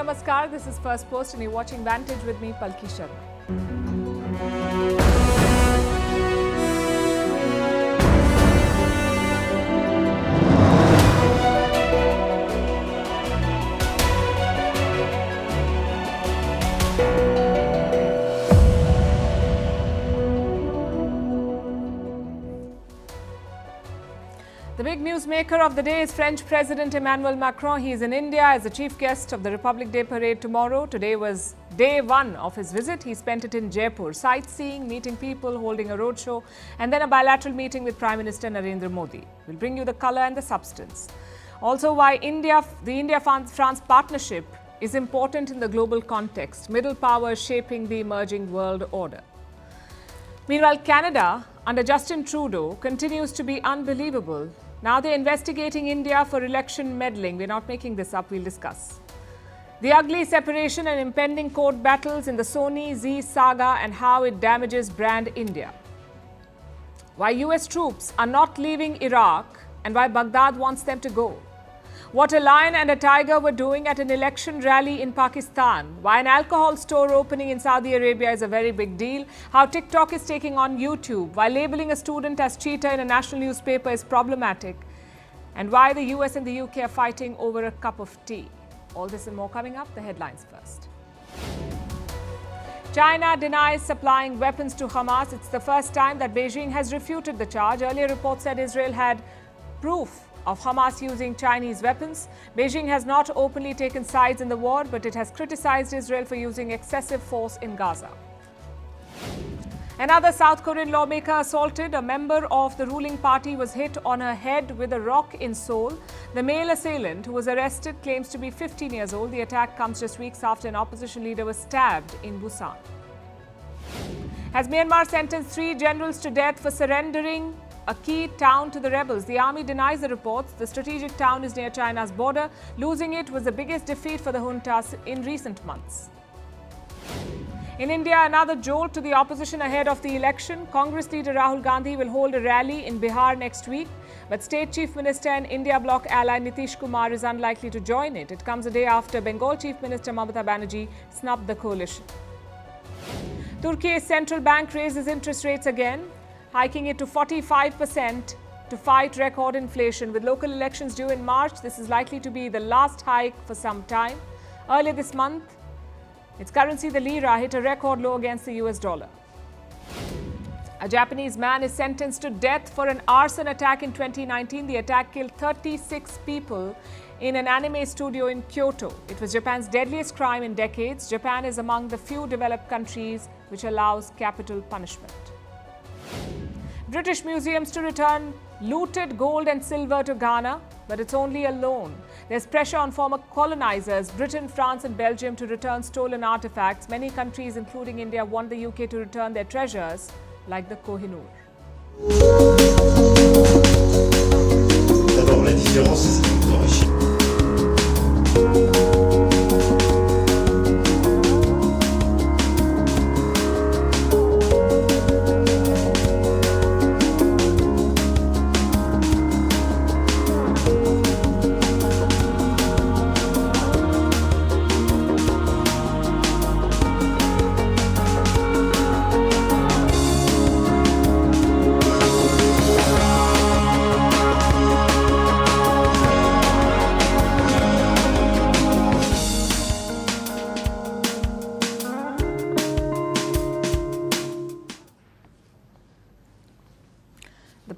Namaskar, this is Firstpost and you're watching Vantage with me, Palki Sharma. The big newsmaker of the day is French President Emmanuel Macron. He is in India as the chief guest of the Republic Day parade tomorrow. Today was day one of his visit. He spent it in Jaipur, sightseeing, meeting people, holding a roadshow, and then a bilateral meeting with Prime Minister Narendra Modi. We'll bring you the colour and the substance. Also, why the India-France partnership is important in the global context. Middle powers shaping the emerging world order. Meanwhile, Canada, under Justin Trudeau, continues to be unbelievable. Now they're investigating India for election meddling. We're not making this up, we'll discuss. The ugly separation and impending court battles in the Sony Z Saga and how it damages brand India. Why US troops are not leaving Iraq and why Baghdad wants them to go. What a lion and a tiger were doing at an election rally in Pakistan. Why an alcohol store opening in Saudi Arabia is a very big deal. How TikTok is taking on YouTube. Why labeling a student as cheater in a national newspaper is problematic. And why the US and the UK are fighting over a cup of tea. All this and more coming up. The headlines first. China denies supplying weapons to Hamas. It's the first time that Beijing has refuted the charge. Earlier reports said Israel had proof of Hamas using Chinese weapons. Beijing has not openly taken sides in the war, but it has criticized Israel for using excessive force in Gaza. Another South Korean lawmaker assaulted. A member of the ruling party was hit on her head with a rock in Seoul. The male assailant, who was arrested, claims to be 15 years old. The attack comes just weeks after an opposition leader was stabbed in Busan. Has Myanmar sentenced 3 generals to death for surrendering a key town to the rebels? The army denies the reports. The strategic town is near China's border. Losing it was the biggest defeat for the juntas in recent months. In India, another jolt to the opposition ahead of the election. Congress leader Rahul Gandhi will hold a rally in Bihar next week, but State Chief Minister and India bloc ally Nitish Kumar is unlikely to join it. It comes a day after Bengal Chief Minister Mamata Banerjee snubbed the coalition. Turkey's central bank raises interest rates again, hiking it to 45% to fight record inflation. With local elections due in March, this is likely to be the last hike for some time. Earlier this month, its currency, the lira, hit a record low against the US dollar. A Japanese man is sentenced to death for an arson attack in 2019. The attack killed 36 people in an anime studio in Kyoto. It was Japan's deadliest crime in decades. Japan is among the few developed countries which allows capital punishment. British museums to return looted gold and silver to Ghana, but it's only a loan. There's pressure on former colonizers, Britain, France and Belgium, to return stolen artifacts. Many countries, including India, want the UK to return their treasures, like the Kohinoor. D'abord, la différence, c'est ce qui nous enrichit.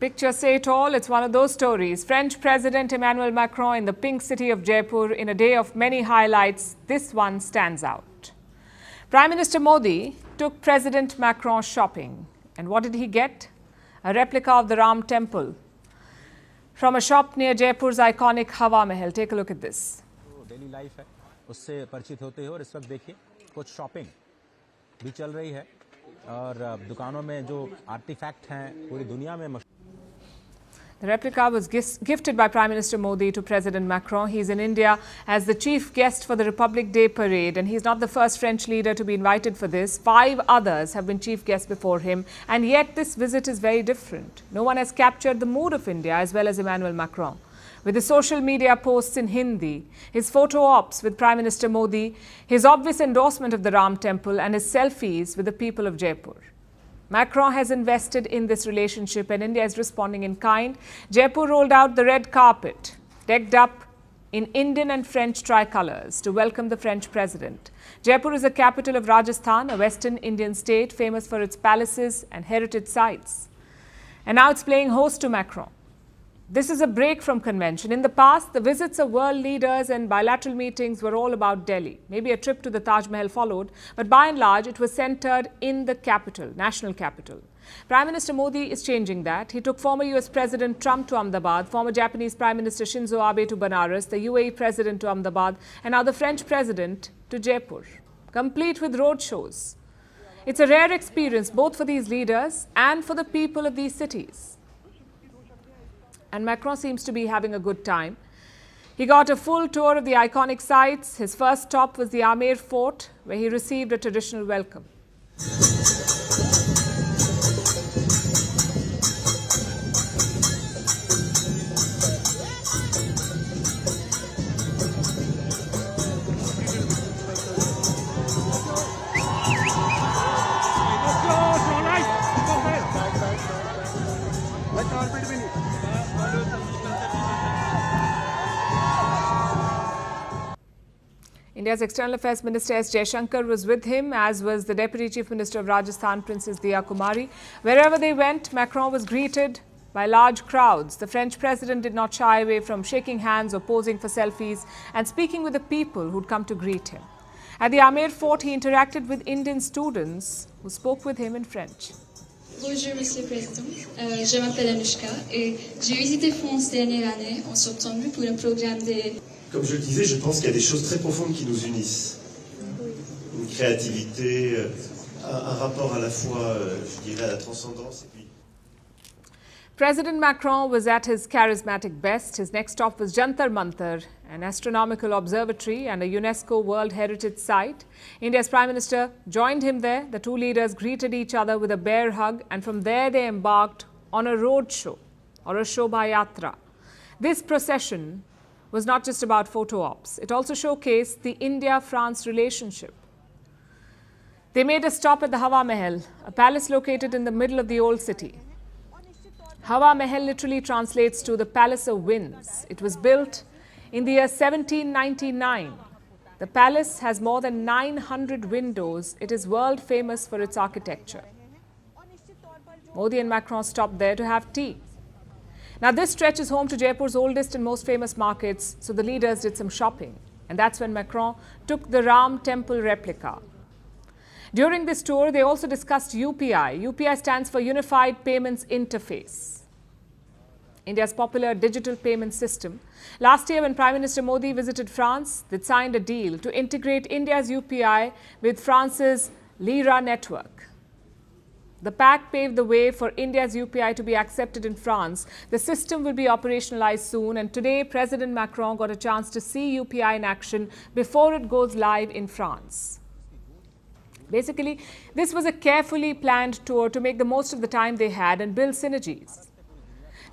Pictures say it all. It's one of those stories. French President Emmanuel Macron in the pink city of Jaipur in a day of many highlights. This one stands out. Prime Minister Modi took President Macron shopping. And what did he get? A replica of the Ram Temple from a shop near Jaipur's iconic Hawa Mahal. Take a look at this. Daily life है उससे परिचित होते हो और इस वक्त देखिए कुछ शॉपिंग भी चल रही है और दुकानों में जो आर्टिफैक्ट हैं पूरी दुनिया में The replica was gifted by Prime Minister Modi to President Macron. He is in India as the chief guest for the Republic Day parade, and he is not the first French leader to be invited for this. 5 others have been chief guests before him, and yet this visit is very different. No one has captured the mood of India as well as Emmanuel Macron. with his social media posts in Hindi, his photo ops with Prime Minister Modi, his obvious endorsement of the Ram Temple and his selfies with the people of Jaipur. Macron has invested in this relationship and India is responding in kind. Jaipur rolled out the red carpet, decked up in Indian and French tricolours to welcome the French president. Jaipur is the capital of Rajasthan, a western Indian state famous for its palaces and heritage sites. And now it's playing host to Macron. This is a break from convention. In the past, the visits of world leaders and bilateral meetings were all about Delhi. Maybe a trip to the Taj Mahal followed, but by and large, it was centred in the capital, national capital. Prime Minister Modi is changing that. He took former US President Trump to Ahmedabad, former Japanese Prime Minister Shinzo Abe to Banaras, the UAE President to Ahmedabad, and now the French President to Jaipur, complete with road shows. It's a rare experience both for these leaders and for the people of these cities. And Macron seems to be having a good time. He got a full tour of the iconic sites. His first stop was the Amer Fort, where he received a traditional welcome. India's External Affairs Minister S. Jaishankar was with him, as was the Deputy Chief Minister of Rajasthan, Princess Diya Kumari. Wherever they went, Macron was greeted by large crowds. The French president did not shy away from shaking hands or posing for selfies and speaking with the people who'd come to greet him. At the Amer Fort, he interacted with Indian students who spoke with him in French. Bonjour, Monsieur le Président. Je m'appelle Anushka et j'ai visité France dernière année en septembre pour un programme de... Comme je le disais, je pense qu'il y a des choses très profondes qui nous unissent. Une créativité, un rapport à la fois, je dirais, à la transcendance. Et puis... President Macron was at his charismatic best. His next stop was Jantar Mantar, an astronomical observatory and a UNESCO World Heritage Site. India's Prime Minister joined him there. The two leaders greeted each other with a bear hug, and from there they embarked on a road show or a Shobha Yatra. This procession was not just about photo ops. It also showcased the India-France relationship. They made a stop at the Hawa Mahal, a palace located in the middle of the old city. Hawa Mahal literally translates to the Palace of Winds. It was built in the year 1799. The palace has more than 900 windows. It is world famous for its architecture. Modi and Macron stopped there to have tea. Now, this stretch is home to Jaipur's oldest and most famous markets, so the leaders did some shopping. And that's when Macron took the Ram Temple replica. During this tour, they also discussed UPI. UPI stands for Unified Payments Interface, India's popular digital payment system. Last year, when Prime Minister Modi visited France, they signed a deal to integrate India's UPI with France's Lira network. The pact paved the way for India's UPI to be accepted in France. The system will be operationalized soon, and today President Macron got a chance to see UPI in action before it goes live in France. Basically, this was a carefully planned tour to make the most of the time they had and build synergies.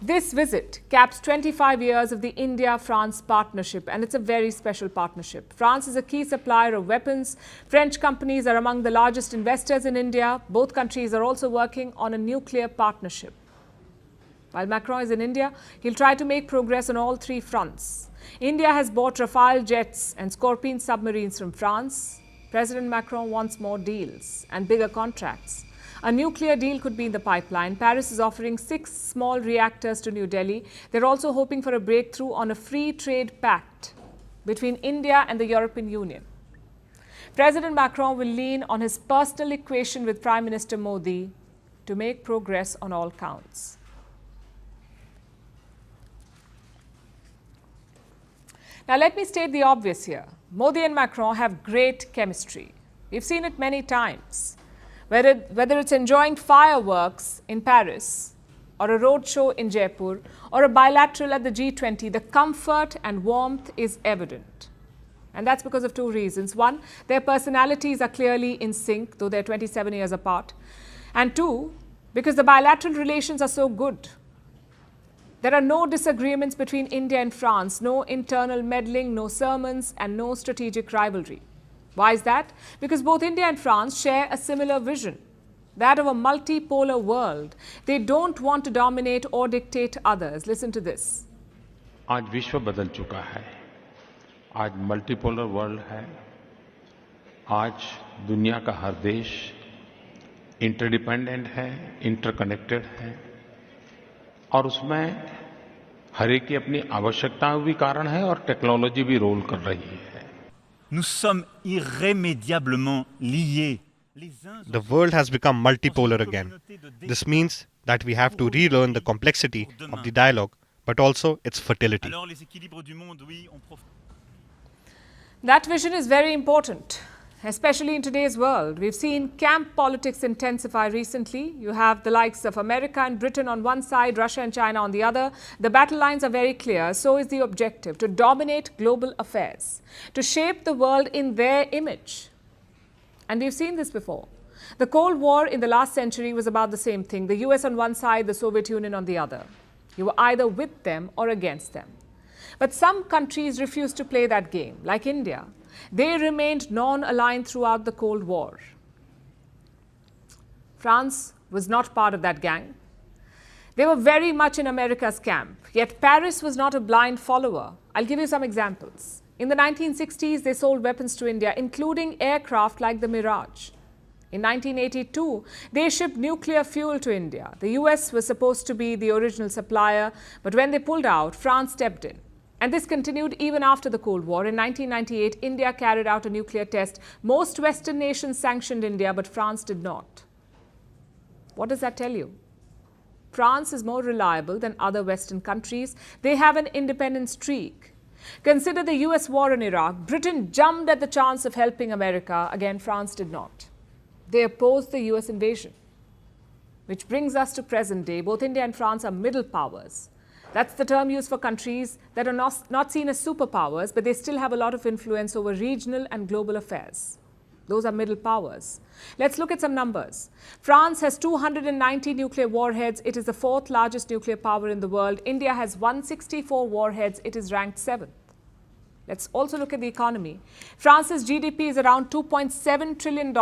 This visit caps 25 years of the India-France partnership, and it's a very special partnership. France is a key supplier of weapons. French companies are among the largest investors in India. Both countries are also working on a nuclear partnership. While Macron is in India, he'll try to make progress on all three fronts. India has bought Rafale jets and Scorpion submarines from France. President Macron wants more deals and bigger contracts. A nuclear deal could be in the pipeline. Paris is offering 6 small reactors to New Delhi. They're also hoping for a breakthrough on a free trade pact between India and the European Union. President Macron will lean on his personal equation with Prime Minister Modi to make progress on all counts. Now, let me state the obvious here. Modi and Macron have great chemistry. We've seen it many times. Whether it's enjoying fireworks in Paris, or a road show in Jaipur, or a bilateral at the G20, the comfort and warmth is evident. And that's because of two reasons. One, their personalities are clearly in sync, though they're 27 years apart. And two, because the bilateral relations are so good. There are no disagreements between India and France, no internal meddling, no sermons, and no strategic rivalry. Why is that? Because both India and France share a similar vision, that of a multipolar world. They don't want to dominate or dictate others. Listen to this. आज विश्व बदल चुका है, आज multipolar world है, आज दुनिया का हर देश इंटरडिपेंडेंट है, इंटरकनेक्टेड है और उसमें हर एक की अपनी आवश्यकताएं भी कारण है और टेक्नोलॉजी भी रोल कर रही है. Nous sommes irrémédiablement liés. The world has become multipolar again. This means that we have to relearn the complexity of the dialogue, but also its fertility. That vision is very important, especially in today's world. We've seen camp politics intensify recently. You have the likes of America and Britain on one side, Russia and China on the other. The battle lines are very clear. So is the objective: to dominate global affairs, to shape the world in their image. And we've seen this before. The Cold War in the last century was about the same thing. The US on one side, the Soviet Union on the other. You were either with them or against them. But some countries refused to play that game, like India. They remained non-aligned throughout the Cold War. France was not part of that gang. They were very much in America's camp. Yet Paris was not a blind follower. I'll give you some examples. In the 1960s, they sold weapons to India, including aircraft like the Mirage. In 1982, they shipped nuclear fuel to India. The US was supposed to be the original supplier, but when they pulled out, France stepped in. And this continued even after the Cold War. In 1998, India carried out a nuclear test. Most Western nations sanctioned India, but France did not. What does that tell you? France is more reliable than other Western countries. They have an independent streak. Consider the US war in Iraq. Britain jumped at the chance of helping America. Again, France did not. They opposed the US invasion. Which brings us to present day. Both India and France are middle powers. That's the term used for countries that are not seen as superpowers, but they still have a lot of influence over regional and global affairs. Those are middle powers. Let's look at some numbers. France has 290 nuclear warheads. It is the fourth largest nuclear power in the world. India has 164 warheads. It is ranked 7th. Let's also look at the economy. France's GDP is around $2.7 trillion.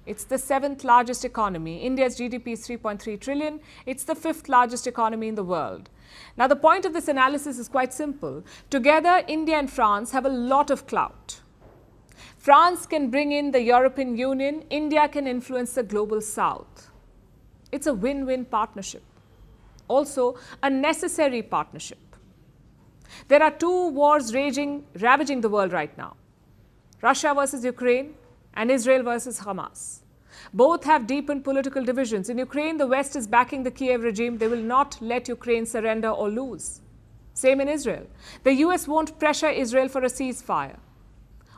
It's the 7th largest economy. India's GDP is 3.3 trillion. It's the 5th largest economy in the world. Now, the point of this analysis is quite simple. Together, India and France have a lot of clout. France can bring in the European Union. India can influence the global south. It's a win-win partnership. Also, a necessary partnership. There are two wars ravaging the world right now. Russia versus Ukraine and Israel versus Hamas. Both have deepened political divisions. In Ukraine, the West is backing the Kiev regime. They will not let Ukraine surrender or lose. Same in Israel. The US won't pressure Israel for a ceasefire.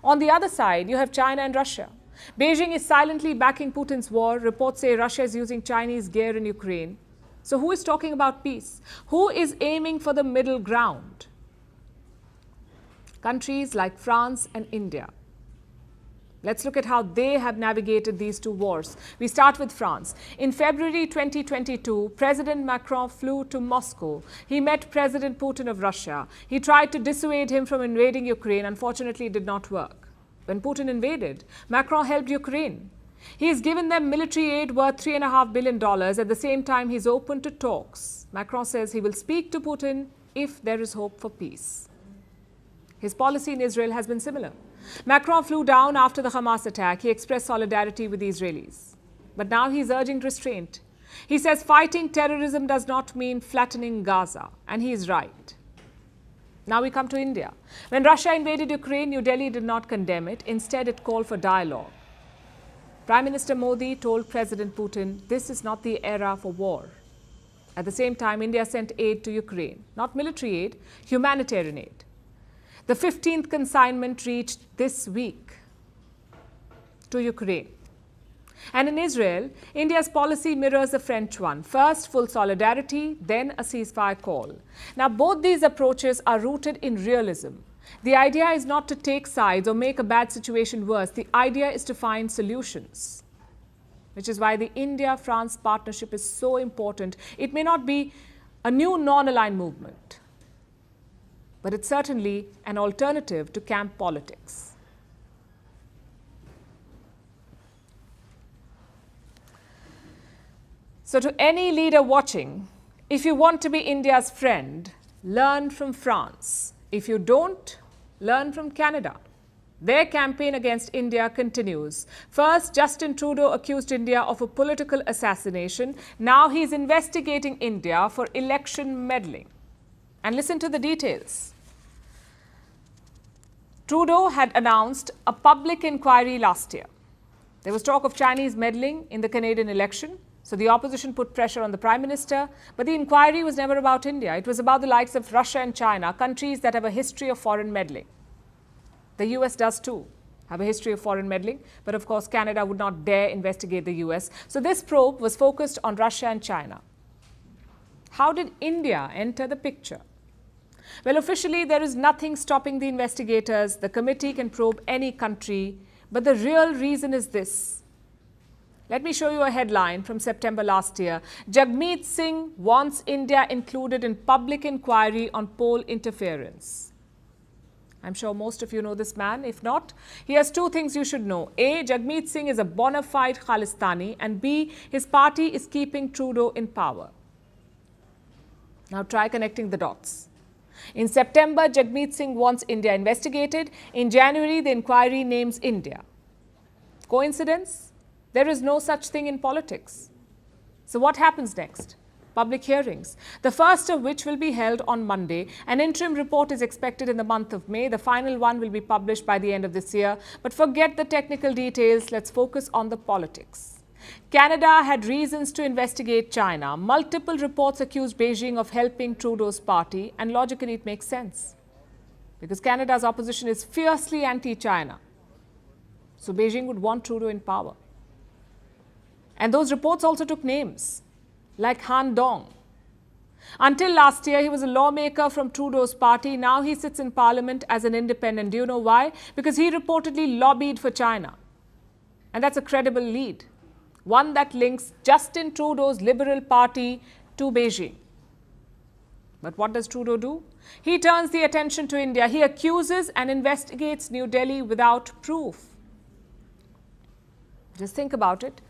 On the other side, you have China and Russia. Beijing is silently backing Putin's war. Reports say Russia is using Chinese gear in Ukraine. So who is talking about peace? Who is aiming for the middle ground? Countries like France and India. Let's look at how they have navigated these two wars. We start with France. In February 2022, President Macron flew to Moscow. He met President Putin of Russia. He tried to dissuade him from invading Ukraine. Unfortunately, it did not work. When Putin invaded, Macron helped Ukraine. He has given them military aid worth $3.5 billion. At the same time, he's open to talks. Macron says he will speak to Putin if there is hope for peace. His policy in Israel has been similar. Macron flew down after the Hamas attack. He expressed solidarity with the Israelis. But now he's urging restraint. He says fighting terrorism does not mean flattening Gaza. And he is right. Now we come to India. When Russia invaded Ukraine, New Delhi did not condemn it. Instead, it called for dialogue. Prime Minister Modi told President Putin, this is not the era for war. At the same time, India sent aid to Ukraine. Not military aid, humanitarian aid. The 15th consignment reached this week to Ukraine. And in Israel, India's policy mirrors the French one. First, full solidarity, then a ceasefire call. Now, both these approaches are rooted in realism. The idea is not to take sides or make a bad situation worse. The idea is to find solutions, which is why the India-France partnership is so important. It may not be a new non-aligned movement. But it's certainly an alternative to camp politics. So to any leader watching, if you want to be India's friend, learn from France. If you don't, learn from Canada. Their campaign against India continues. First, Justin Trudeau accused India of a political assassination. Now he's investigating India for election meddling. And listen to the details. Trudeau had announced a public inquiry last year. There was talk of Chinese meddling in the Canadian election. So the opposition put pressure on the Prime Minister, but the inquiry was never about India. It was about the likes of Russia and China, countries that have a history of foreign meddling. The US does too have a history of foreign meddling, but of course Canada would not dare investigate the US. So this probe was focused on Russia and China. How did India enter the picture? Well, officially there is nothing stopping the investigators. The committee can probe any country, but the real reason is this. Let me show you a headline from September last year. Jagmeet Singh wants India included in public inquiry on poll interference. I'm sure most of you know this man. If not, he has two things you should know. A, Jagmeet Singh is a bona fide Khalistani, and B, his party is keeping Trudeau in power. Now try connecting the dots. In September, Jagmeet Singh wants India investigated. In January, the inquiry names India. Coincidence? There is no such thing in politics. So what happens next? Public hearings, the first of which will be held on Monday. An interim report is expected in the month of May. The final one will be published by the end of this year. But forget the technical details. Let's focus on the politics. Canada had reasons to investigate China. Multiple reports accused Beijing of helping Trudeau's party, and logically it makes sense because Canada's opposition is fiercely anti-China. So Beijing would want Trudeau in power. And those reports also took names, like Han Dong. Until last year, he was a lawmaker from Trudeau's party. Now he sits in parliament as an independent. Do you know why? Because he reportedly lobbied for China. And that's a credible lead, one that links Justin Trudeau's Liberal Party to Beijing. But what does Trudeau do? He turns the attention to India. He accuses and investigates New Delhi without proof. Just think about it.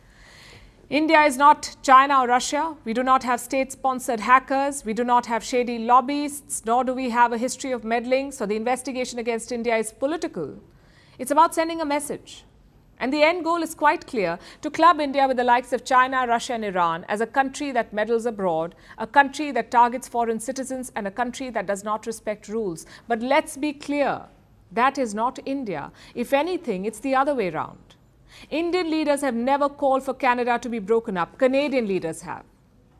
India is not China or Russia. We do not have state-sponsored hackers. We do not have shady lobbyists, nor do we have a history of meddling. So the investigation against India is political. It's about sending a message. And the end goal is quite clear, to club India with the likes of China, Russia and Iran as a country that meddles abroad, a country that targets foreign citizens, and a country that does not respect rules. But let's be clear, that is not India. If anything, it's the other way around. Indian leaders have never called for Canada to be broken up. Canadian leaders have.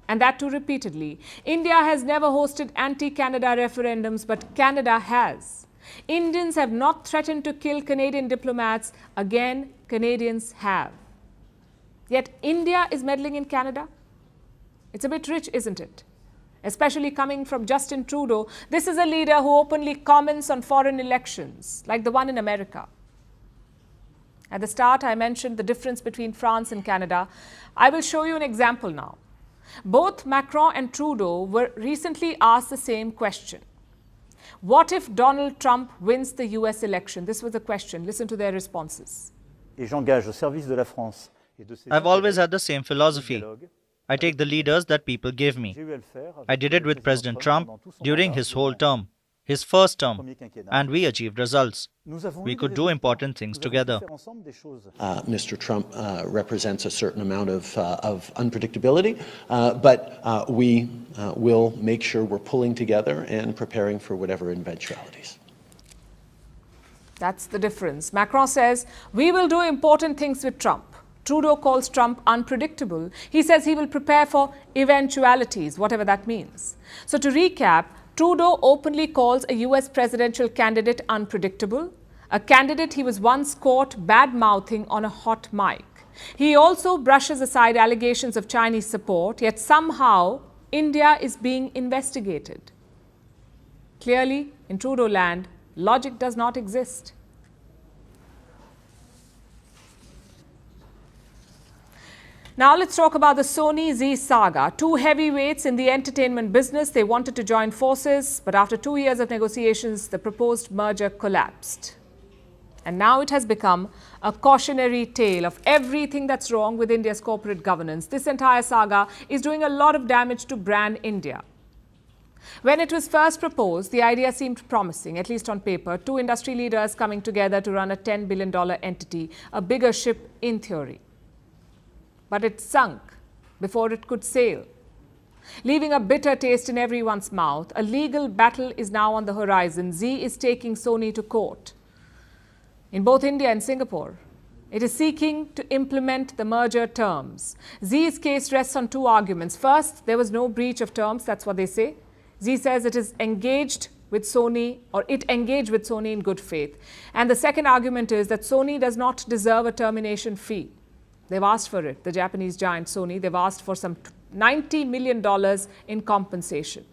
And that too repeatedly. India has never hosted anti-Canada referendums, but Canada has. Indians have not threatened to kill Canadian diplomats. Again, Canadians have. Yet India is meddling in Canada. It's a bit rich, isn't it? Especially coming from Justin Trudeau. This is a leader who openly comments on foreign elections, like the one in America. At the start, I mentioned the difference between France and Canada. I will show you an example now. Both Macron and Trudeau were recently asked the same question. What if Donald Trump wins the US election? This was the question. Listen to their responses. I've always had the same philosophy. I take the leaders that people give me. I did it with President Trump during his whole term, his first term, and we achieved results. We could do important things together. Mr. Trump represents a certain amount of unpredictability, but we will make sure we're pulling together and preparing for whatever eventualities. That's the difference. Macron says, we will do important things with Trump. Trudeau calls Trump unpredictable. He says he will prepare for eventualities, whatever that means. So to recap, Trudeau openly calls a US presidential candidate unpredictable, a candidate he was once caught bad-mouthing on a hot mic. He also brushes aside allegations of Chinese support, yet somehow India is being investigated. Clearly, in Trudeau land, logic does not exist. Now let's talk about the Sony Z Saga. Two heavyweights in the entertainment business. They wanted to join forces, but after 2 years of negotiations, the proposed merger collapsed. And now it has become a cautionary tale of everything that's wrong with India's corporate governance. This entire saga is doing a lot of damage to brand India. When it was first proposed, the idea seemed promising, at least on paper. Two industry leaders coming together to run a $10 billion entity, a bigger ship in theory. But it sunk before it could sail, leaving a bitter taste in everyone's mouth. A legal battle is now on the horizon. Z is taking Sony to court in both India and Singapore. It is seeking to implement the merger terms. Z's case rests on two arguments. First, there was no breach of terms, that's what they say. Z says it is engaged with Sony, or it engaged with Sony in good faith. And the second argument is that Sony does not deserve a termination fee. They've asked for it, the Japanese giant Sony. They've asked for some $90 million in compensation.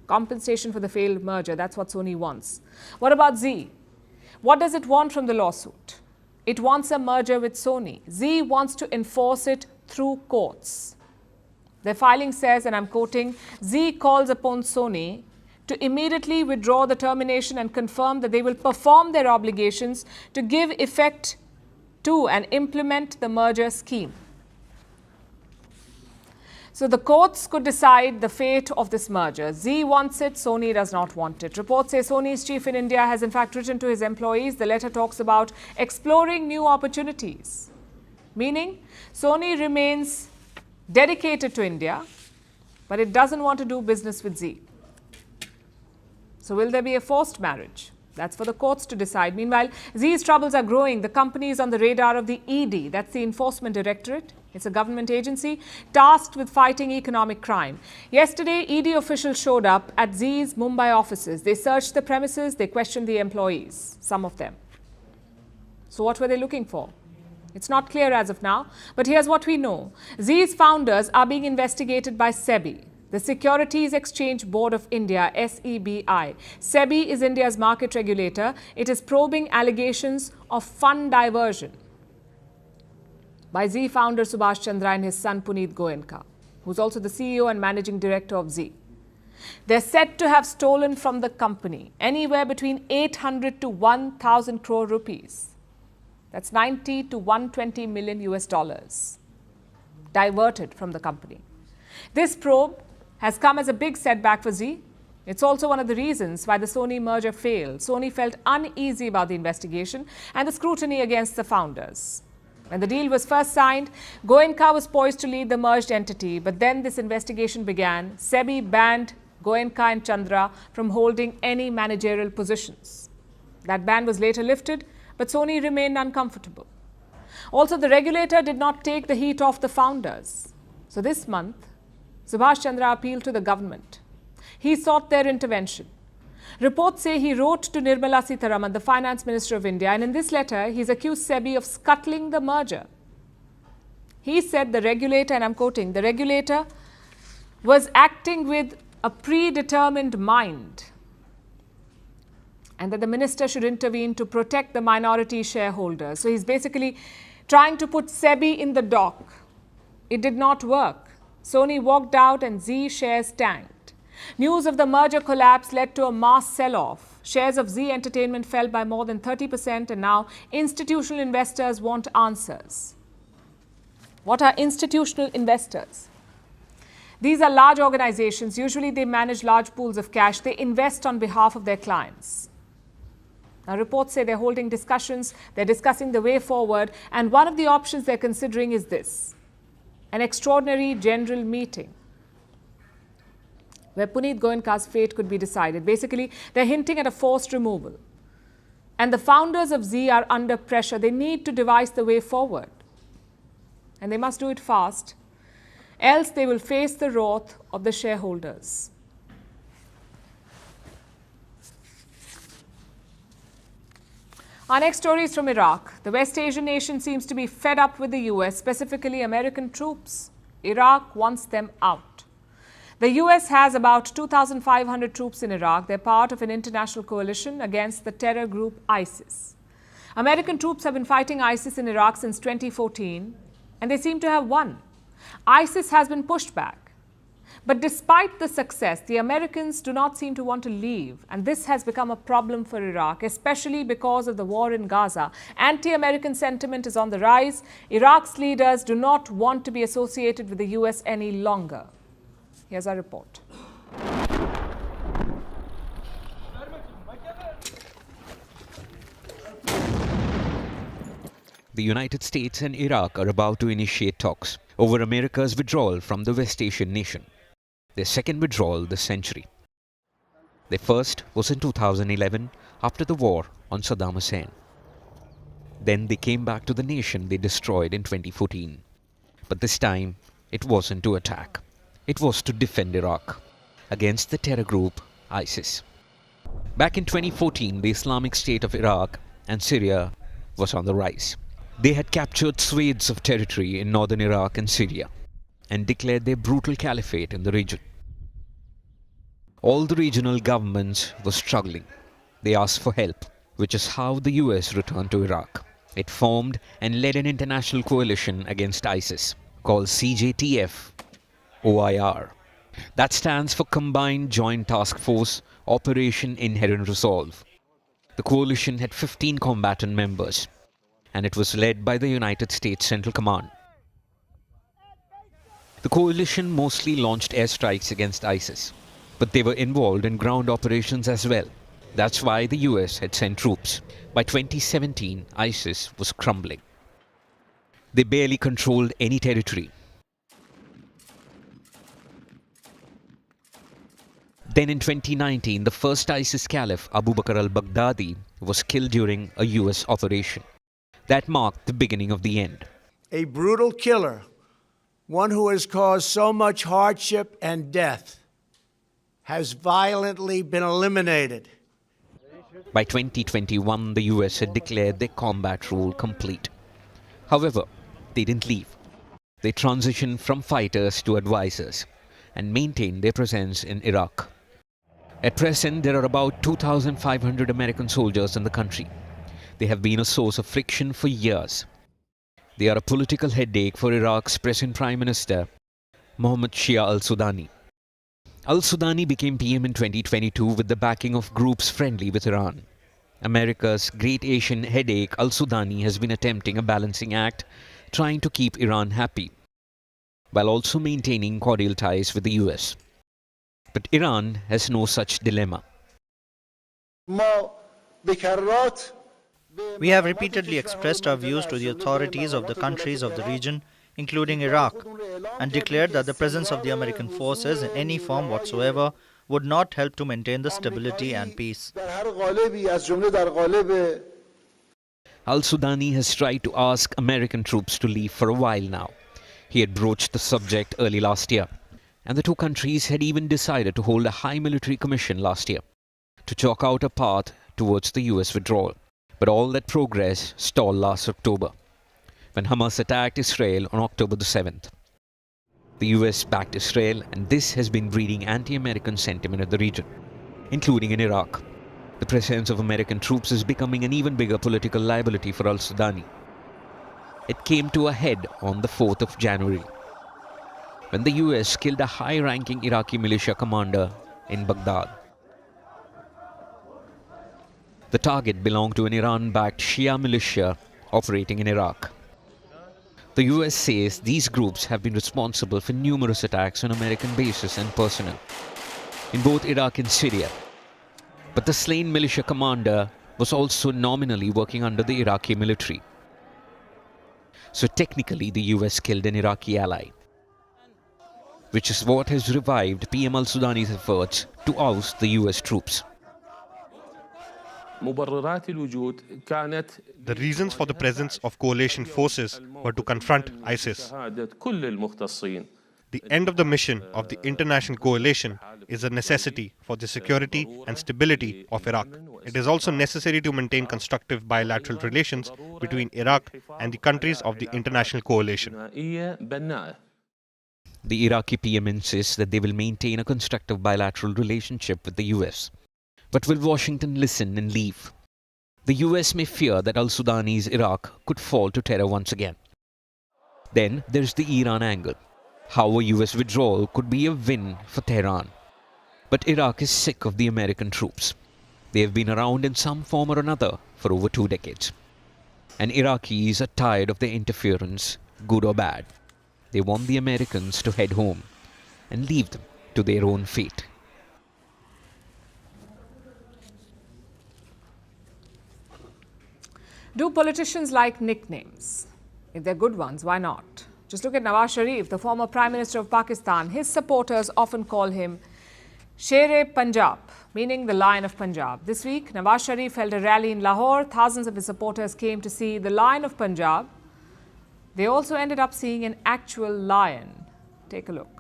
Compensation for the failed merger, that's what Sony wants. What about Z? What does it want from the lawsuit? It wants a merger with Sony. Z wants to enforce it through courts. Their filing says, and I'm quoting, Z calls upon Sony to immediately withdraw the termination and confirm that they will perform their obligations to give effect to and implement the merger scheme. So the courts could decide the fate of this merger. Z wants it, Sony does not want it. Reports say Sony's chief in India has in fact written to his employees. The letter talks about exploring new opportunities, meaning Sony remains dedicated to India, but it doesn't want to do business with Z. So will there be a forced marriage? That's for the courts to decide. Meanwhile, Z's troubles are growing. The company is on the radar of the ED, that's the Enforcement Directorate. It's a government agency tasked with fighting economic crime. Yesterday, ED officials showed up at Z's Mumbai offices. They searched the premises, they questioned the employees, some of them. So what were they looking for? It's not clear as of now, but here's what we know. Z's founders are being investigated by SEBI, the Securities Exchange Board of India, SEBI. SEBI is India's market regulator. It is probing allegations of fund diversion by Z founder Subhash Chandra and his son Puneet Goenka, who's also the CEO and managing director of Z. They're said to have stolen from the company anywhere between 800 to 1,000 crore rupees. That's 90 to 120 million US dollars diverted from the company. This probe has come as a big setback for Z. It's also one of the reasons why the Sony merger failed. Sony felt uneasy about the investigation and the scrutiny against the founders. When the deal was first signed, Goenka was poised to lead the merged entity, but then this investigation began. SEBI banned Goenka and Chandra from holding any managerial positions. That ban was later lifted, but Sony remained uncomfortable. Also, the regulator did not take the heat off the founders. So this month, Subhash Chandra appealed to the government. He sought their intervention. Reports say he wrote to Nirmala Sitharaman, the Finance Minister of India, and in this letter, he's accused SEBI of scuttling the merger. He said the regulator, and I'm quoting, the regulator was acting with a predetermined mind and that the minister should intervene to protect the minority shareholders. So he's basically trying to put SEBI in the dock. It did not work. Sony walked out and Z shares tanked. News of the merger collapse led to a mass sell-off. Shares of Z Entertainment fell by more than 30%, and now institutional investors want answers. What are institutional investors? These are large organizations. Usually they manage large pools of cash. They invest on behalf of their clients. Now, reports say they're holding discussions. They're discussing the way forward. And one of the options they're considering is this: an extraordinary general meeting where Puneet Goenka's fate could be decided. Basically, they're hinting at a forced removal. And the founders of Z are under pressure. They need to devise the way forward. And they must do it fast, else they will face the wrath of the shareholders. Our next story is from Iraq. The West Asian nation seems to be fed up with the US, specifically American troops. Iraq wants them out. The US has about 2,500 troops in Iraq. They're part of an international coalition against the terror group ISIS. American troops have been fighting ISIS in Iraq since 2014, and they seem to have won. ISIS has been pushed back. But despite the success, the Americans do not seem to want to leave, and this has become a problem for Iraq, especially because of the war in Gaza. Anti-American sentiment is on the rise. Iraq's leaders do not want to be associated with the US any longer. Here's our report. The United States and Iraq are about to initiate talks over America's withdrawal from the West Asian nation. Their second withdrawal this century. Their first was in 2011 after the war on Saddam Hussein. Then they came back to the nation they destroyed in 2014. But this time, it wasn't to attack. It was to defend Iraq against the terror group ISIS. Back in 2014, the Islamic State of Iraq and Syria was on the rise. They had captured swathes of territory in northern Iraq and Syria and declared their brutal caliphate in the region. All the regional governments were struggling. They asked for help, which is how the US returned to Iraq. It formed and led an international coalition against ISIS called CJTF OIR. That stands for Combined Joint Task Force Operation Inherent Resolve. The coalition had 15 combatant members, and it was led by the United States Central Command. The coalition mostly launched airstrikes against ISIS, but they were involved in ground operations as well. That's why the US had sent troops. By 2017, ISIS was crumbling. They barely controlled any territory. Then in 2019, the first ISIS caliph, Abu Bakr al-Baghdadi, was killed during a US operation. That marked the beginning of the end. A brutal killer, one who has caused so much hardship and death, has violently been eliminated. By 2021, the US had declared their combat rule complete. However, they didn't leave. They transitioned from fighters to advisors and maintained their presence in Iraq. At present, there are about 2,500 American soldiers in the country. They have been a source of friction for years. They are a political headache for Iraq's present Prime Minister, Mohammad Shia al-Sudani. Al-Sudani became PM in 2022 with the backing of groups friendly with Iran. America's great Asian headache, al-Sudani, has been attempting a balancing act, trying to keep Iran happy, while also maintaining cordial ties with the US. But Iran has no such dilemma. We have repeatedly expressed our views to the authorities of the countries of the region, including Iraq, and declared that the presence of the American forces in any form whatsoever would not help to maintain the stability and peace. Al-Sudani has tried to ask American troops to leave for a while now. He had broached the subject early last year, and the two countries had even decided to hold a high military commission last year to chalk out a path towards the US withdrawal. But all that progress stalled last October, when Hamas attacked Israel on October the 7th. The US backed Israel, and this has been breeding anti-American sentiment in the region, including in Iraq. The presence of American troops is becoming an even bigger political liability for al-Sudani. It came to a head on the 4th of January, when the US killed a high-ranking Iraqi militia commander in Baghdad. The target belonged to an Iran-backed Shia militia operating in Iraq. The US says these groups have been responsible for numerous attacks on American bases and personnel in both Iraq and Syria. But the slain militia commander was also nominally working under the Iraqi military. So technically the US killed an Iraqi ally, which is what has revived PM al-Sudani's efforts to oust the US troops. The reasons for the presence of coalition forces were to confront ISIS. The end of the mission of the international coalition is a necessity for the security and stability of Iraq. It is also necessary to maintain constructive bilateral relations between Iraq and the countries of the international coalition. The Iraqi PM insists that they will maintain a constructive bilateral relationship with the US. But will Washington listen and leave? The US may fear that al-Sudani's Iraq could fall to terror once again. Then there's the Iran angle. how a US withdrawal could be a win for Tehran. But Iraq is sick of the American troops. They have been around in some form or another for over 2 decades. And Iraqis are tired of their interference, good or bad. They want the Americans to head home and leave them to their own fate. Do politicians like nicknames? If they're good ones, why not? Just look at Nawaz Sharif, the former Prime Minister of Pakistan. His supporters often call him Sher-e-Punjab, meaning the Lion of Punjab. This week, Nawaz Sharif held a rally in Lahore. Thousands of his supporters came to see the Lion of Punjab. They also ended up seeing an actual lion. Take a look.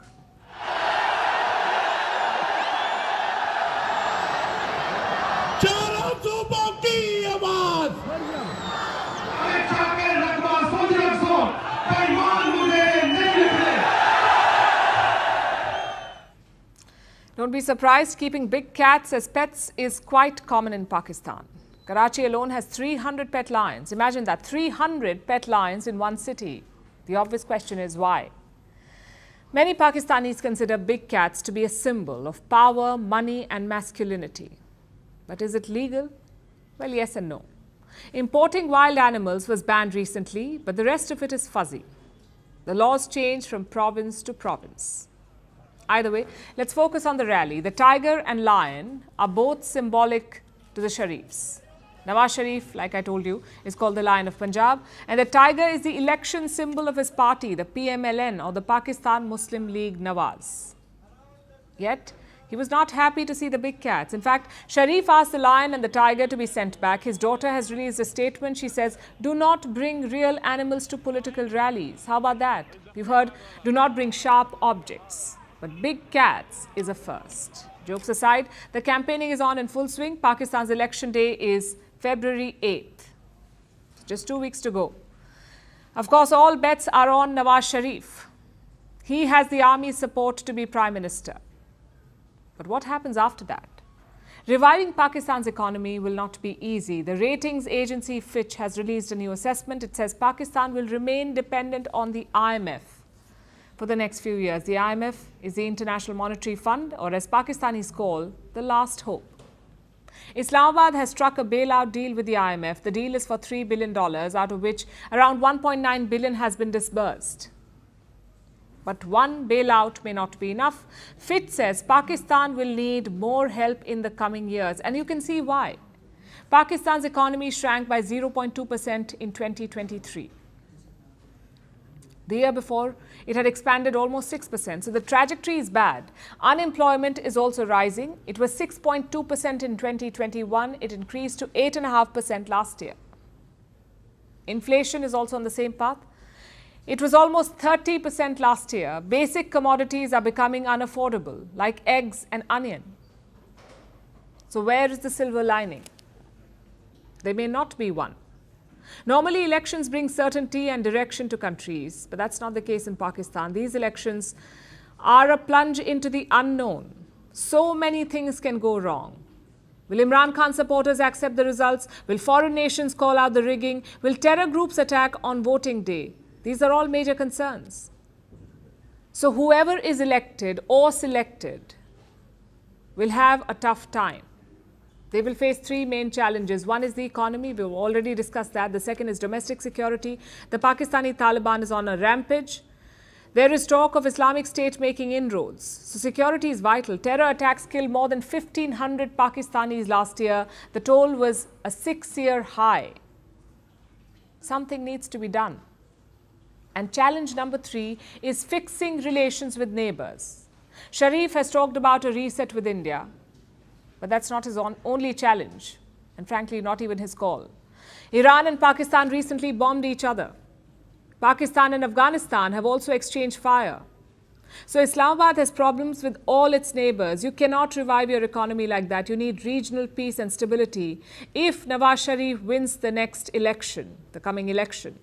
Don't be surprised, keeping big cats as pets is quite common in Pakistan. Karachi alone has 300 pet lions. Imagine that, 300 pet lions in one city. The obvious question is why? Many Pakistanis consider big cats to be a symbol of power, money and masculinity. But is it legal? Well, yes and no. Importing wild animals was banned recently, but the rest of it is fuzzy. The laws change from province to province. Either way, let's focus on the rally. The tiger and lion are both symbolic to the Sharifs. Nawaz Sharif, like I told you, is called the Lion of Punjab, and the tiger is the election symbol of his party, the PMLN, or the Pakistan Muslim League Nawaz. Yet, he was not happy to see the big cats. In fact, Sharif asked the lion and the tiger to be sent back. His daughter has released a statement. She says, do not bring real animals to political rallies. How about that? You've heard, do not bring sharp objects. But big cats is a first. Jokes aside, the campaigning is on in full swing. Pakistan's election day is February 8th. Just 2 weeks to go. Of course, all bets are on Nawaz Sharif. He has the army's support to be Prime Minister. But what happens after that? Reviving Pakistan's economy will not be easy. The ratings agency Fitch has released a new assessment. It says Pakistan will remain dependent on the IMF for the next few years. The IMF is the International Monetary Fund, or as Pakistanis call, the last hope. Islamabad has struck a bailout deal with the IMF. The deal is for $3 billion, out of which around $1.9 billion has been disbursed. But one bailout may not be enough. Fitch says Pakistan will need more help in the coming years, and you can see why. Pakistan's economy shrank by 0.2% in 2023. The year before, it had expanded almost 6%. So the trajectory is bad. Unemployment is also rising. It was 6.2% in 2021. It increased to 8.5% last year. Inflation is also on the same path. It was almost 30% last year. Basic commodities are becoming unaffordable, like eggs and onion. So where is the silver lining? There may not be one. Normally, elections bring certainty and direction to countries, but that's not the case in Pakistan. These elections are a plunge into the unknown. So many things can go wrong. Will Imran Khan supporters accept the results? Will foreign nations call out the rigging? Will terror groups attack on voting day? These are all major concerns. So whoever is elected or selected will have a tough time. They will face three main challenges. One is the economy. We've already discussed that. The second is domestic security. The Pakistani Taliban is on a rampage. There is talk of Islamic State making inroads. So security is vital. Terror attacks killed more than 1,500 Pakistanis last year. The toll was a 6-year high. Something needs to be done. And challenge number 3 is fixing relations with neighbors. Sharif has talked about a reset with India. But that's not his only challenge, and frankly, not even his call. Iran and Pakistan recently bombed each other. Pakistan and Afghanistan have also exchanged fire. So Islamabad has problems with all its neighbors. You cannot revive your economy like that. You need regional peace and stability. If Nawaz Sharif wins the next election, the coming election,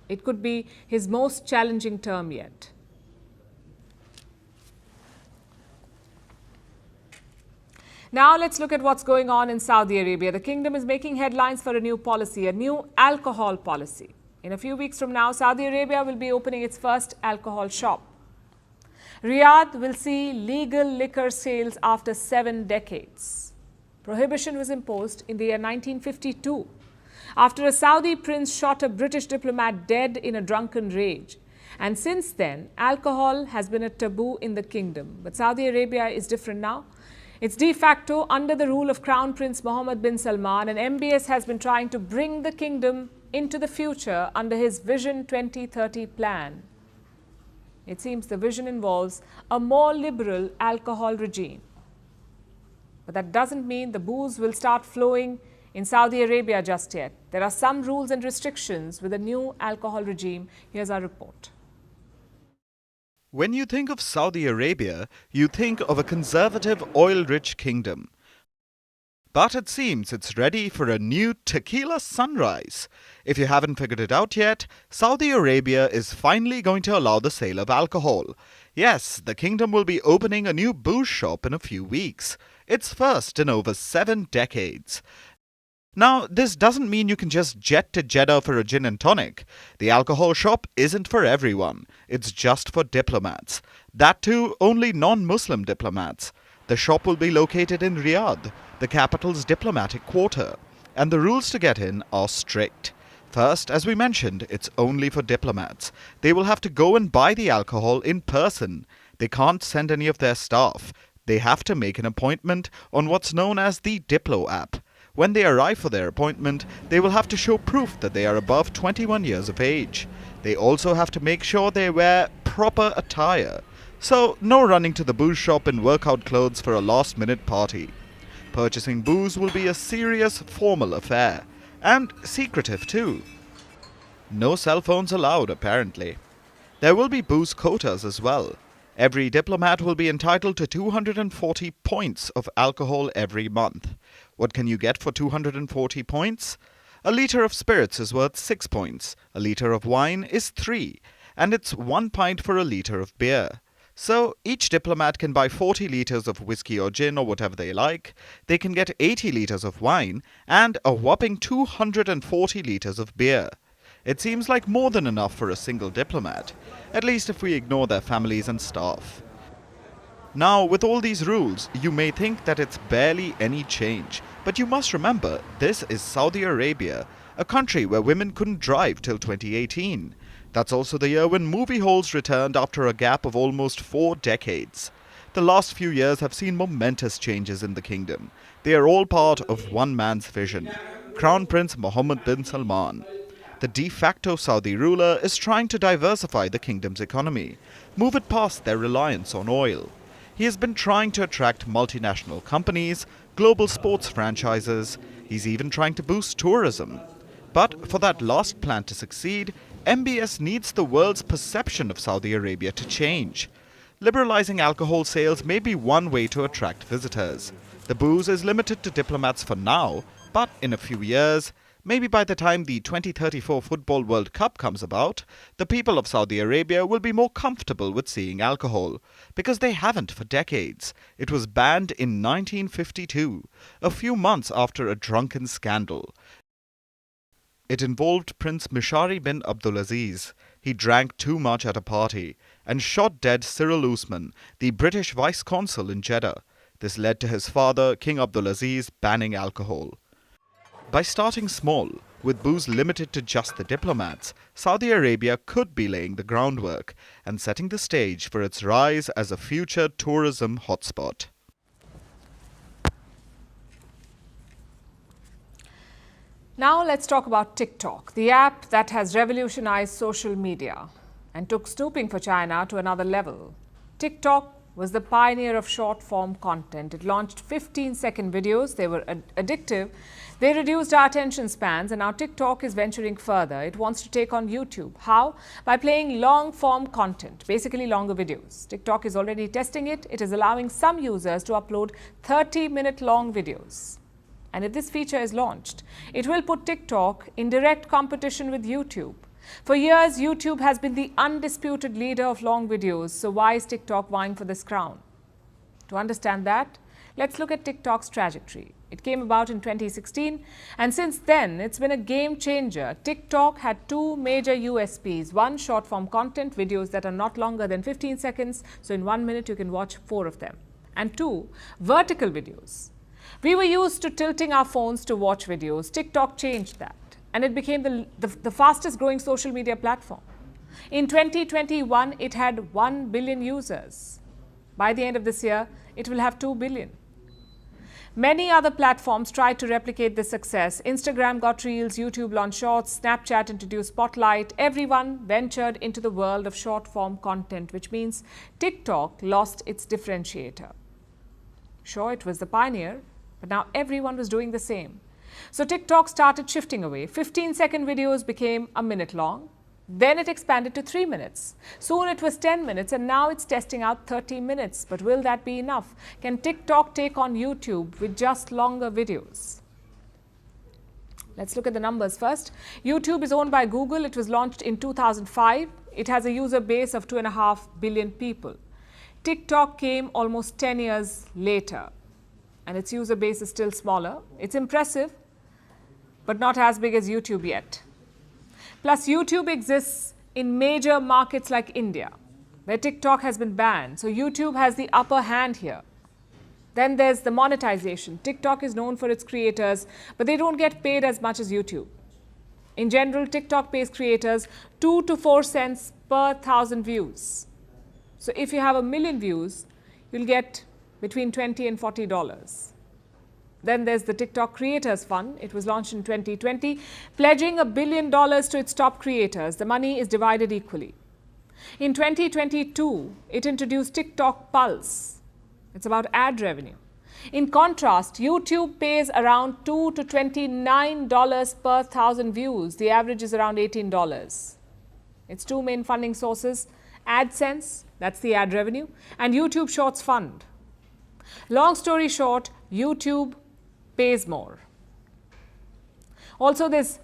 it could be his most challenging term yet. Now let's look at what's going on in Saudi Arabia. The kingdom is making headlines for a new policy, a new alcohol policy. In a few weeks from now, Saudi Arabia will be opening its first alcohol shop. Riyadh will see legal liquor sales after 7 decades. Prohibition was imposed in the year 1952 after a Saudi prince shot a British diplomat dead in a drunken rage. And since then, alcohol has been a taboo in the kingdom. But Saudi Arabia is different now. It's de facto under the rule of Crown Prince Mohammed bin Salman, and MBS has been trying to bring the kingdom into the future under his Vision 2030 plan. It seems the vision involves a more liberal alcohol regime. But that doesn't mean the booze will start flowing in Saudi Arabia just yet. There are some rules and restrictions with the new alcohol regime. Here's our report. When you think of Saudi Arabia, you think of a conservative, oil-rich kingdom. But it seems it's ready for a new tequila sunrise. If you haven't figured it out yet, Saudi Arabia is finally going to allow the sale of alcohol. Yes, the kingdom will be opening a new booze shop in a few weeks. Its first in over 7 decades. Now, this doesn't mean you can just jet to Jeddah for a gin and tonic. The alcohol shop isn't for everyone. It's just for diplomats. That too, only non-Muslim diplomats. The shop will be located in Riyadh, the capital's diplomatic quarter. And the rules to get in are strict. First, as we mentioned, it's only for diplomats. They will have to go and buy the alcohol in person. They can't send any of their staff. They have to make an appointment on what's known as the Diplo app. When they arrive for their appointment, they will have to show proof that they are above 21 years of age. They also have to make sure they wear proper attire. So, no running to the booze shop in workout clothes for a last-minute party. Purchasing booze will be a serious, formal affair. And secretive too. No cell phones allowed, apparently. There will be booze quotas as well. Every diplomat will be entitled to 240 points of alcohol every month. What can you get for 240 points? A litre of spirits is worth 6 points, a litre of wine is 3, and it's 1 pint for a litre of beer. So each diplomat can buy 40 litres of whiskey or gin or whatever they like, they can get 80 litres of wine, and a whopping 240 litres of beer. It seems like more than enough for a single diplomat, at least if we ignore their families and staff. Now, with all these rules, you may think that it's barely any change. But you must remember, this is Saudi Arabia, a country where women couldn't drive till 2018. That's also the year when movie halls returned after a gap of almost 4 decades. The last few years have seen momentous changes in the kingdom. They are all part of one man's vision, Crown Prince Mohammed bin Salman. The de facto Saudi ruler is trying to diversify the kingdom's economy, move it past their reliance on oil. He has been trying to attract multinational companies, global sports franchises. He's even trying to boost tourism. But for that last plan to succeed, MBS needs the world's perception of Saudi Arabia to change. Liberalizing alcohol sales may be one way to attract visitors. The booze is limited to diplomats for now, but in a few years, maybe by the time the 2034 Football World Cup comes about, the people of Saudi Arabia will be more comfortable with seeing alcohol, because they haven't for decades. It was banned in 1952, a few months after a drunken scandal. It involved Prince Mishari bin Abdulaziz. He drank too much at a party and shot dead Cyril Usman, the British vice consul in Jeddah. This led to his father, King Abdulaziz, banning alcohol. By starting small, with booze limited to just the diplomats, Saudi Arabia could be laying the groundwork and setting the stage for its rise as a future tourism hotspot. Now let's talk about TikTok, the app that has revolutionized social media and took snooping for China to another level. TikTok was the pioneer of short-form content. It launched 15-second videos. They were addictive. They reduced our attention spans, and now TikTok is venturing further. It wants to take on YouTube. How? By playing long-form content, basically longer videos. TikTok is already testing it. It is allowing some users to upload 30-minute long videos. And if this feature is launched, it will put TikTok in direct competition with YouTube. For years, YouTube has been the undisputed leader of long videos. So why is TikTok vying for this crown? To understand that, Let's look at TikTok's trajectory. It came about in 2016, and since then, it's been a game changer. TikTok had two major USPs. One, short-form content, videos that are not longer than 15 seconds, so in 1 minute you can watch 4 of them. And two, vertical videos. We were used to tilting our phones to watch videos. TikTok changed that, and it became the fastest growing social media platform. In 2021, it had 1 billion users. By the end of this year, it will have 2 billion. Many other platforms tried to replicate this success. Instagram got Reels, YouTube launched Shorts, Snapchat introduced Spotlight. Everyone ventured into the world of short-form content, which means TikTok lost its differentiator. Sure, it was the pioneer, but now everyone was doing the same. So TikTok started shifting away. 15-second videos became a minute long. Then it expanded to 3 minutes. Soon it was 10 minutes, and now it's testing out 30 minutes. But will that be enough? Can TikTok take on YouTube with just longer videos? Let's look at the numbers first. YouTube is owned by Google. It was launched in 2005. It has a user base of 2.5 billion people. TikTok came almost 10 years later, and its user base is still smaller. It's impressive, but not as big as YouTube yet. Plus, YouTube exists in major markets like India, where TikTok has been banned. So YouTube has the upper hand here. Then there's the monetization. TikTok is known for its creators, but they don't get paid as much as YouTube. In general, TikTok pays creators 2 to 4 cents per 1,000 views. So if you have 1 million views, you'll get between $20 and $40. Then there's the TikTok Creators Fund. It was launched in 2020, pledging $1 billion to its top creators. The money is divided equally. In 2022, it introduced TikTok Pulse. It's about ad revenue. In contrast, YouTube pays around $2 to $29 per 1,000 views. The average is around $18. Its two main funding sources, AdSense, that's the ad revenue, and YouTube Shorts Fund. Long story short, YouTube pays more. Also, there's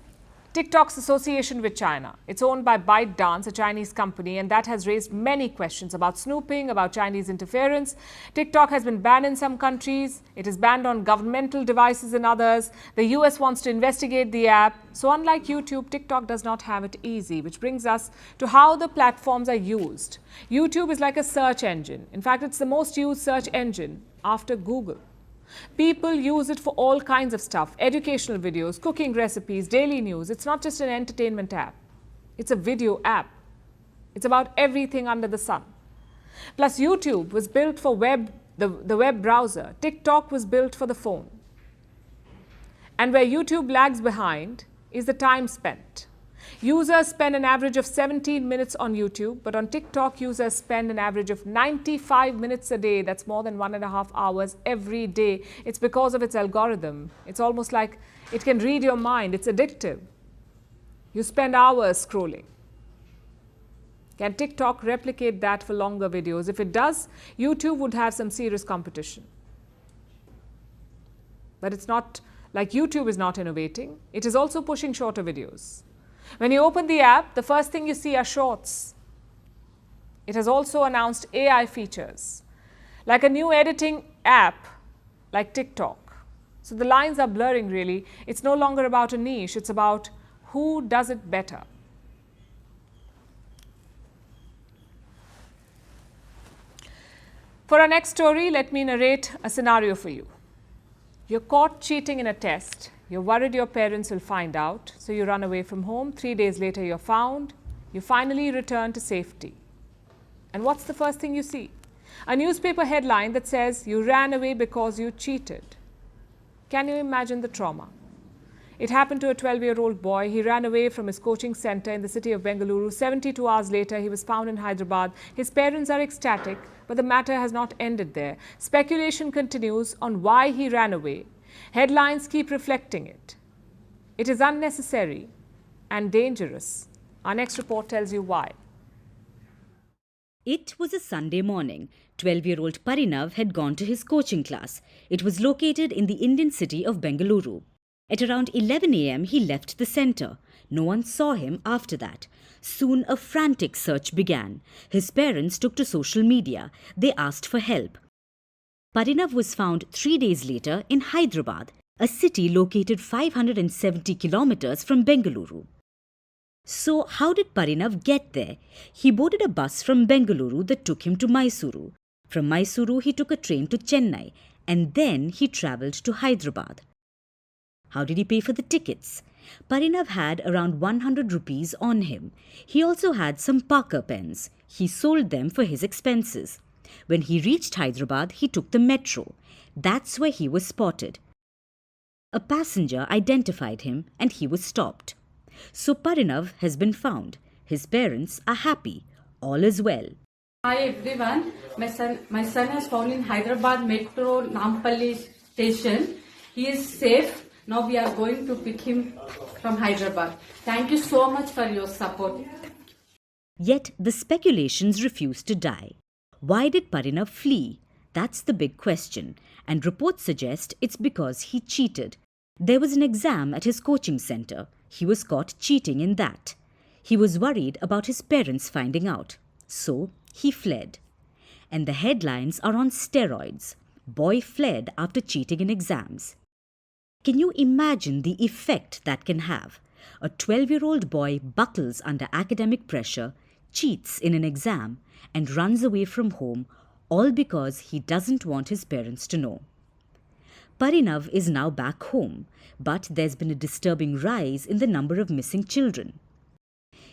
TikTok's association with China. It's owned by ByteDance, a Chinese company, and that has raised many questions about snooping, about Chinese interference. TikTok has been banned in some countries. It is banned on governmental devices in others. The US wants to investigate the app. So unlike YouTube, TikTok does not have it easy, which brings us to how the platforms are used. YouTube is like a search engine. In fact, it's the most used search engine after Google. People use it for all kinds of stuff, educational videos, cooking recipes, daily news. It's not just an entertainment app. It's a video app. It's about everything under the sun. Plus, YouTube was built for the web browser. TikTok was built for the phone. And where YouTube lags behind is the time spent. Users spend an average of 17 minutes on YouTube, but on TikTok, users spend an average of 95 minutes a day. That's more than 1.5 hours every day. It's because of its algorithm. It's almost like it can read your mind. It's addictive. You spend hours scrolling. Can TikTok replicate that for longer videos? If it does, YouTube would have some serious competition. But it's not like YouTube is not innovating. It is also pushing shorter videos. When you open the app, the first thing you see are shorts. It has also announced AI features, like a new editing app like TikTok. So the lines are blurring really. It's no longer about a niche, it's about who does it better. For our next story, let me narrate a scenario for you. You're caught cheating in a test. You're worried your parents will find out, so you run away from home. 3 days later, you're found. You finally return to safety. And what's the first thing you see? A newspaper headline that says, "You ran away because you cheated." Can you imagine the trauma? It happened to a 12-year-old boy. He ran away from his coaching center in the city of Bengaluru. 72 hours later, he was found in Hyderabad. His parents are ecstatic, but the matter has not ended there. Speculation continues on why he ran away. Headlines keep reflecting it. It is unnecessary and dangerous. Our next report tells you why. It was a Sunday morning. 12-year-old Parinav had gone to his coaching class. It was located in the Indian city of Bengaluru. At around 11 a.m., he left the center. No one saw him after that. Soon, a frantic search began. His parents took to social media. They asked for help. Parinav was found 3 days later in Hyderabad, a city located 570 kilometers from Bengaluru. So how did Parinav get there? He boarded a bus from Bengaluru that took him to Mysuru. From Mysuru, he took a train to Chennai and then he travelled to Hyderabad. How did he pay for the tickets? Parinav had around 100 rupees on him. He also had some Parker pens. He sold them for his expenses. When he reached Hyderabad, he took the metro. That's where he was spotted. A passenger identified him and he was stopped. So Parinav has been found. His parents are happy. All is well. Hi everyone. My son is found in Hyderabad Metro Nampalli station. He is safe. Now we are going to pick him from Hyderabad. Thank you so much for your support. Yet the speculations refuse to die. Why did Parinav flee? That's the big question. And reports suggest it's because he cheated. There was an exam at his coaching center. He was caught cheating in that. He was worried about his parents finding out. So he fled. And the headlines are on steroids. Boy fled after cheating in exams. Can you imagine the effect that can have? A 12-year-old boy buckles under academic pressure, cheats in an exam, and runs away from home, all because he doesn't want his parents to know. Parinav is now back home, but there's been a disturbing rise in the number of missing children.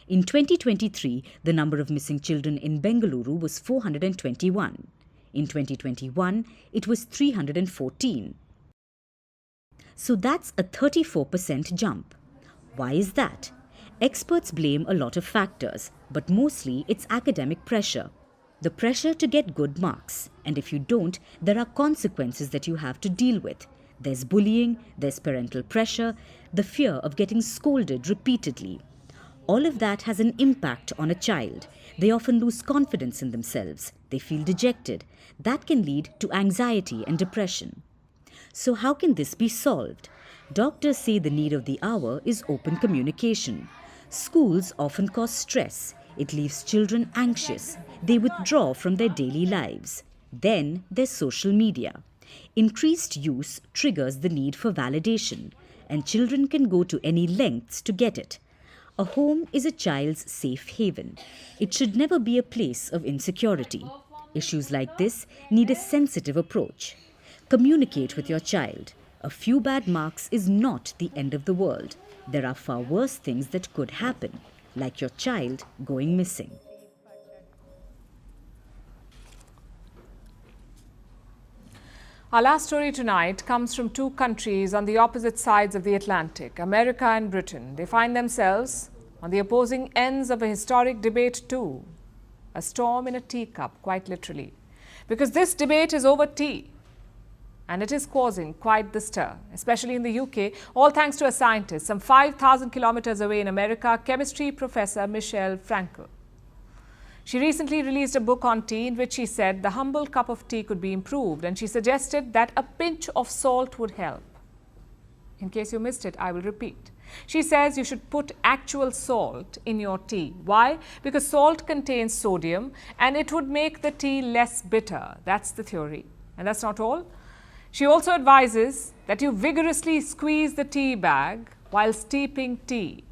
In 2023, the number of missing children in Bengaluru was 421. In 2021, it was 314. So that's a 34% jump. Why is that? Experts blame a lot of factors, but mostly it's academic pressure. The pressure to get good marks, and if you don't, there are consequences that you have to deal with. There's bullying, there's parental pressure, the fear of getting scolded repeatedly. All of that has an impact on a child. They often lose confidence in themselves. They feel dejected. That can lead to anxiety and depression. So how can this be solved? Doctors say the need of the hour is open communication. Schools often cause stress. It leaves children anxious. They withdraw from their daily lives. Then there's social media. Increased use triggers the need for validation, and children can go to any lengths to get it. A home is a child's safe haven. It should never be a place of insecurity. Issues like this need a sensitive approach. Communicate with your child. A few bad marks is not the end of the world. There are far worse things that could happen, like your child going missing. Our last story tonight comes from two countries on the opposite sides of the Atlantic, America and Britain. They find themselves on the opposing ends of a historic debate too. A storm in a teacup, quite literally. Because this debate is over tea. And it is causing quite the stir, especially in the UK, all thanks to a scientist some 5,000 kilometers away in America, chemistry professor Michelle Frankel. She recently released a book on tea in which she said the humble cup of tea could be improved, and she suggested that a pinch of salt would help. In case you missed it, I will repeat. She says you should put actual salt in your tea. Why? Because salt contains sodium and it would make the tea less bitter. That's the theory. And that's not all. She also advises that you vigorously squeeze the tea bag while steeping tea.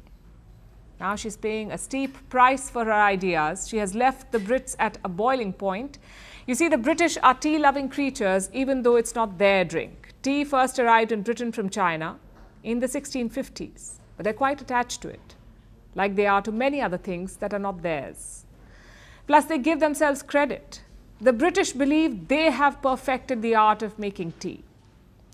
Now she's paying a steep price for her ideas. She has left the Brits at a boiling point. You see, the British are tea-loving creatures, even though it's not their drink. Tea first arrived in Britain from China in the 1650s, but they're quite attached to it, like they are to many other things that are not theirs. Plus, they give themselves credit. The British believe they have perfected the art of making tea.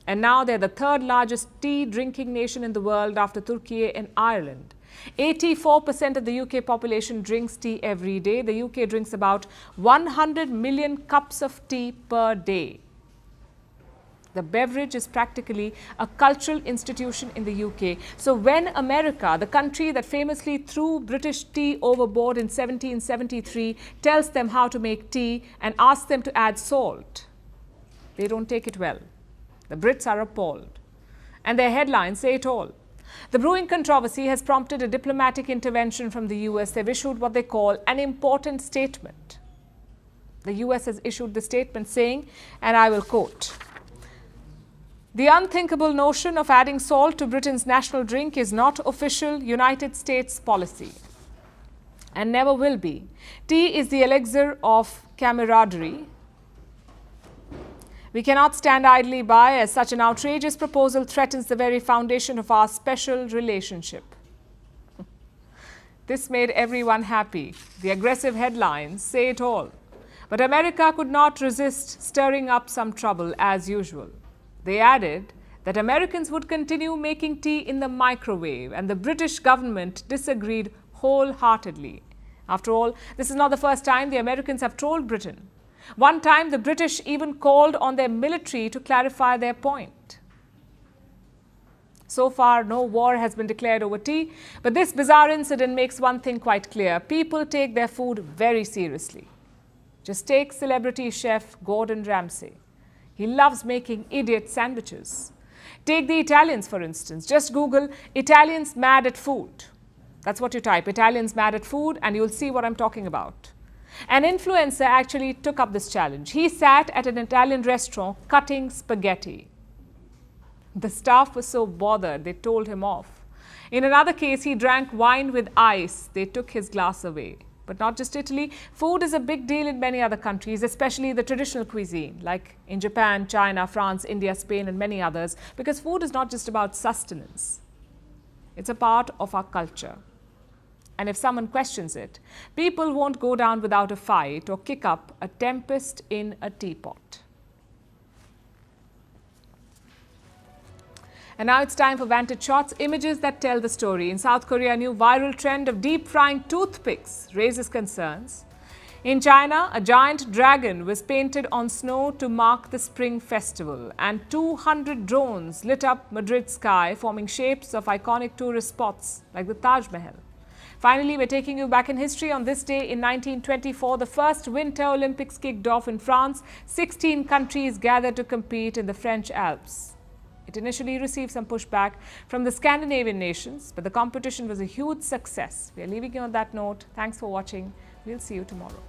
And now they're the third largest tea drinking nation in the world after Turkey and Ireland. 84% of the UK population drinks tea every day. The UK drinks about 100 million cups of tea per day. The beverage is practically a cultural institution in the UK. So when America, the country that famously threw British tea overboard in 1773, tells them how to make tea and asks them to add salt, they don't take it well. The Brits are appalled. And their headlines say it all. The brewing controversy has prompted a diplomatic intervention from the US. They've issued what they call an important statement. The US has issued the statement saying, and I will quote, "The unthinkable notion of adding salt to Britain's national drink is not official United States policy and never will be. Tea is the elixir of camaraderie. We cannot stand idly by as such an outrageous proposal threatens the very foundation of our special relationship." This made everyone happy. The aggressive headlines say it all. But America could not resist stirring up some trouble as usual. They added that Americans would continue making tea in the microwave, and the British government disagreed wholeheartedly. After all, this is not the first time the Americans have trolled Britain. One time, the British even called on their military to clarify their point. So far, no war has been declared over tea, but this bizarre incident makes one thing quite clear. People take their food very seriously. Just take celebrity chef Gordon Ramsay. He loves making idiot sandwiches. Take the Italians, for instance. Just Google Italians mad at food. That's what you type, Italians mad at food, and you'll see what I'm talking about. An influencer actually took up this challenge. He sat at an Italian restaurant cutting spaghetti. The staff was so bothered, they told him off. In another case, he drank wine with ice. They took his glass away. But not just Italy, food is a big deal in many other countries, especially the traditional cuisine, like in Japan, China, France, India, Spain, and many others, because food is not just about sustenance. It's a part of our culture. And if someone questions it, people won't go down without a fight or kick up a tempest in a teapot. And now it's time for Vantage Shots, images that tell the story. In South Korea, a new viral trend of deep frying toothpicks raises concerns. In China, a giant dragon was painted on snow to mark the Spring Festival, and 200 drones lit up Madrid's sky, forming shapes of iconic tourist spots like the Taj Mahal. Finally, we're taking you back in history. On this day in 1924, the first Winter Olympics kicked off in France. 16 countries gathered to compete in the French Alps. It initially received some pushback from the Scandinavian nations, but the competition was a huge success. We are leaving you on that note. Thanks for watching. We'll see you tomorrow.